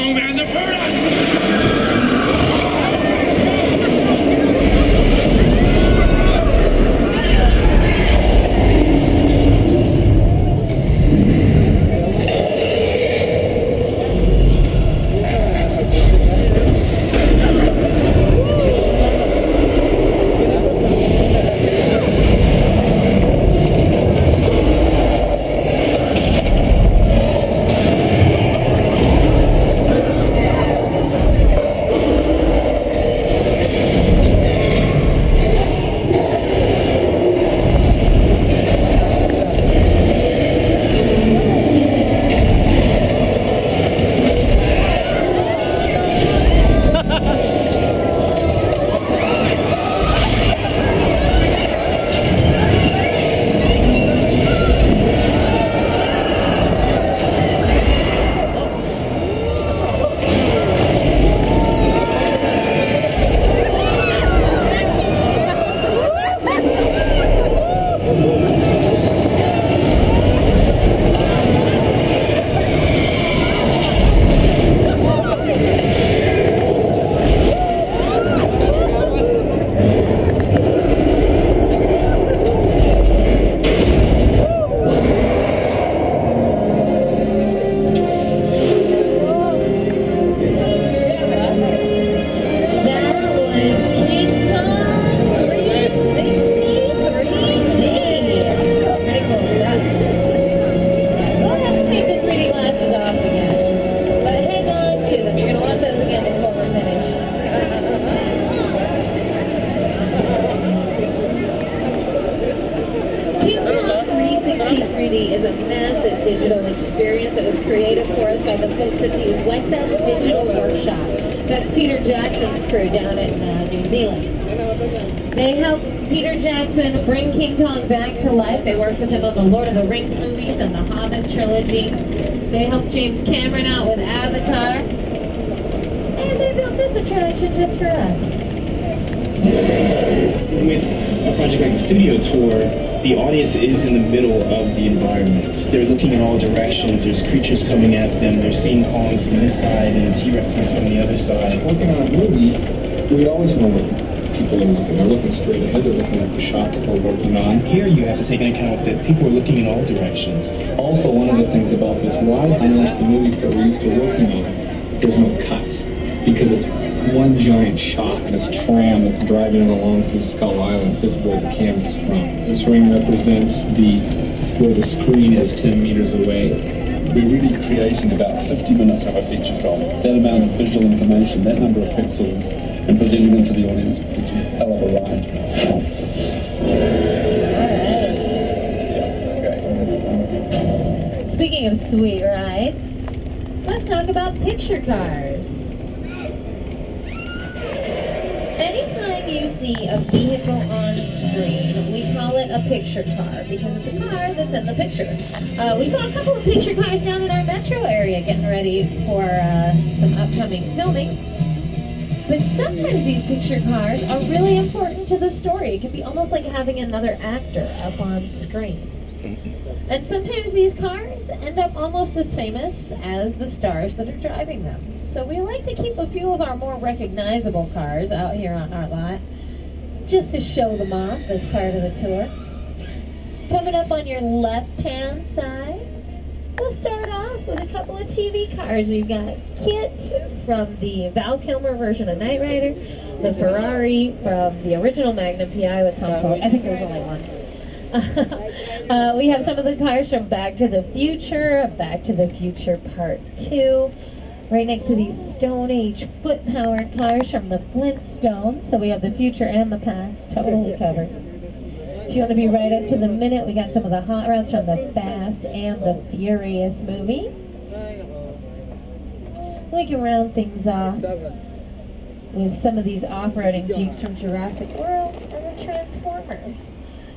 Oh man, they're burning! Is a massive digital experience that was created for us by the folks at the Weta Digital Workshop. That's Peter Jackson's crew down in New Zealand. They helped Peter Jackson bring King Kong back to life. They worked with him on the Lord of the Rings movies and the Hobbit trilogy. They helped James Cameron out with Avatar. And they built this attraction just for us. With a project like the Studio Tour, the audience is in the middle of the environment. They're looking in all directions. There's creatures coming at them. They're seeing Kong from this side and the T-Rexes from the other side. Working on a movie, we always know what people are looking. They're looking straight ahead. They're looking at the shot that we're working on. Here you have to take into account that people are looking in all directions. Also, one of the things about this ride, unlike the movies that we're used to working on, there's no cuts. Because it's one giant shot, this tram that's driving along through Skull Island is where the camera's from. This ring represents where the screen is 10 meters away. We're really creating about 50 minutes of a feature film. That amount of visual information, that number of pixels, and presenting them to the audience, it's a hell of a ride. Speaking of sweet rides, let's talk about picture cars. Anytime you see a vehicle on screen, we call it a picture car because it's a car that's in the picture. We saw a couple of picture cars down in our metro area getting ready for some upcoming filming. But sometimes these picture cars are really important to the story. It can be almost like having another actor up on screen. And sometimes these cars end up almost as famous as the stars that are driving them. So we like to keep a few of our more recognizable cars out here on our lot, just to show them off as part of the tour. Coming up on your left-hand side, we'll start off with a couple of TV cars. We've got Kit from the Val Kilmer version of Knight Rider, the Ferrari from the original Magnum PI with Tom Ford. I think there was only one. We have some of the cars from Back to the Future, Back to the Future Part 2. Right next to these Stone Age foot-powered cars from the Flintstones. So we have the future and the past totally covered. If you want to be right up to the minute, we got some of the hot rods from the Fast and the Furious movie. We can round things off with some of these off-roading Jeeps from Jurassic World and the Transformers.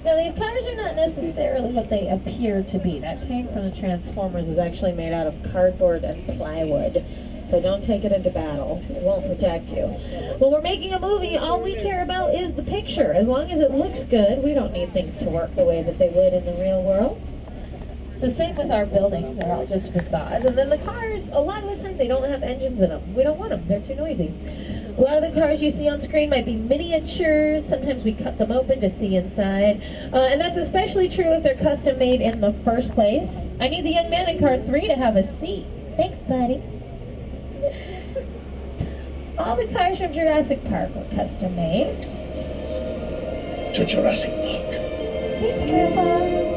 Now, these cars are not necessarily what they appear to be. That tank from the Transformers is actually made out of cardboard and plywood. So don't take it into battle. It won't protect you. When we're making a movie, all we care about is the picture. As long as it looks good, we don't need things to work the way that they would in the real world. The same with our buildings. They're all just facades. And then the cars, a lot of the time, they don't have engines in them. We don't want them. They're too noisy. A lot of the cars you see on screen might be miniatures. Sometimes we cut them open to see inside. And that's especially true if they're custom made in the first place. I need the young man in car 3 to have a seat. Thanks, buddy. All the cars from Jurassic Park were custom made. To Jurassic Park. Thanks, Grandpa.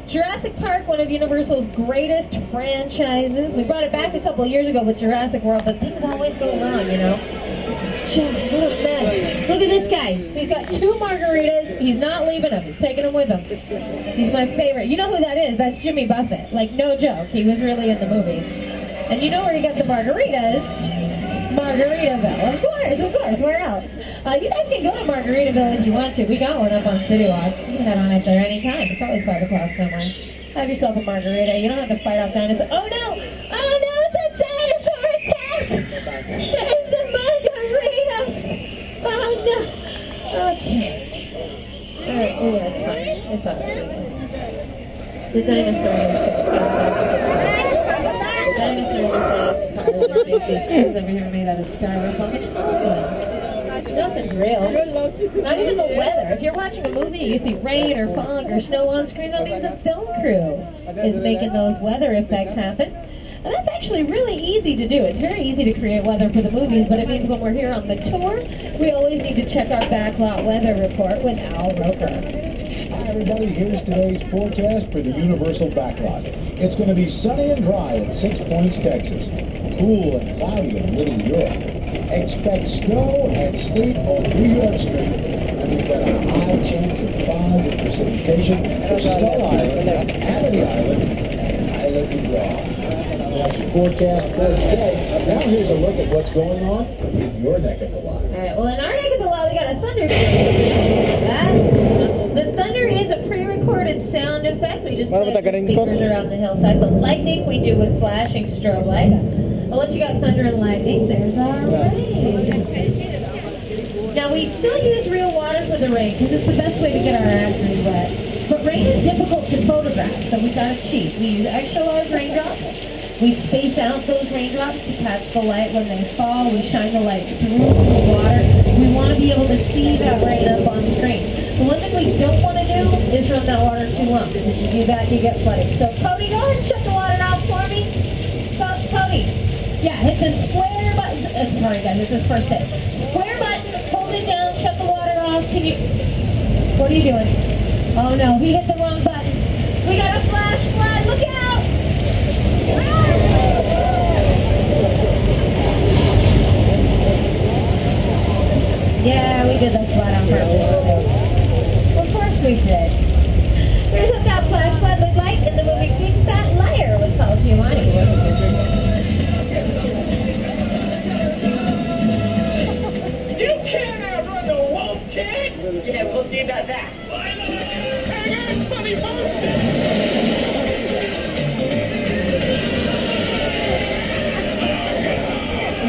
Jurassic Park, one of Universal's greatest franchises. We brought it back a couple of years ago with Jurassic World, but things always go wrong, you know. What a mess. Look at this guy. He's got 2 margaritas. He's not leaving them. He's taking them with him. He's my favorite. You know who that is? That's Jimmy Buffett. Like, no joke. He was really in the movie. And you know where he got the margaritas? Margaritaville. Of course. Where else? You guys can go to Margaritaville if you want to. We got one up on City Walk. You can head on up there anytime. It's always 5 o'clock somewhere. Have yourself a margarita. You don't have to fight off dinosaurs. Oh no! It's a dinosaur attack! Save the margarita! Oh no! Okay. Alright, oh, that's fine. It's alright. The dinosaur is these over here made out of styrofoam. It's all good. Nothing's real. Not even the weather. If you're watching a movie, you see rain or fog or snow on screen, that means the film crew is making those weather effects happen. And that's actually really easy to do. It's very easy to create weather for the movies, but it means when we're here on the tour, we always need to check our backlot weather report with Al Roker. Hi everybody, here's today's forecast for the Universal Backlot. It's going to be sunny and dry at 6 Points, Texas. Cool and cloudy in Little Europe. Expect snow and sleet on New York Street. And we've got a high chance of fog and precipitation for Skull Island, Amity Island, and Isla Nublar. That's your forecast for today. Now here's a look at what's going on in your neck of the lot. Alright, well in our neck of the lot we got a thunderstorm. The thunder is a pre-recorded sound effect. We just play the speakers around the hillside. The lightning we do with flashing strobe lights. Well, once you got thunder and lightning, there's our rain. Now, we still use real water for the rain because it's the best way to get our asses wet. But rain is difficult to photograph, so we got to cheat. We use extra large raindrops. We space out those raindrops to catch the light when they fall. We shine the light through the water. We want to be able to see that rain up on screen. The one thing we don't want to do is run that water too long. Because if you do that, you get flooding. So, Cody, go ahead and shut the water off for me. Stop, Cody. Yeah, hit the square button. Sorry, guys, it's his first day. Square button, hold it down, shut the water off. Can you... What are you doing? Oh, no, he hit the wrong button. We got a flash flood. Look out! Yeah, we did the flood on purpose. Of course we did. Here's what that flash flood looked like in the movie Big Fat Liar with Paul Giamatti. You can't outrun the wolf, kid! Yeah, we'll see about that. Funny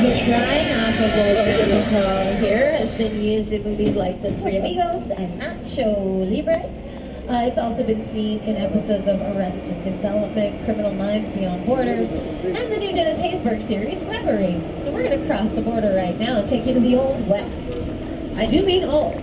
The drying off of the physical here has been used in movies like The Three Amigos and Nacho Libre. It's also been seen in episodes of Arrested Development, Criminal Minds Beyond Borders, and the new Dennis Haysbert series, Reverie. And we're going to cross the border right now and take you to the Old West. I do mean old.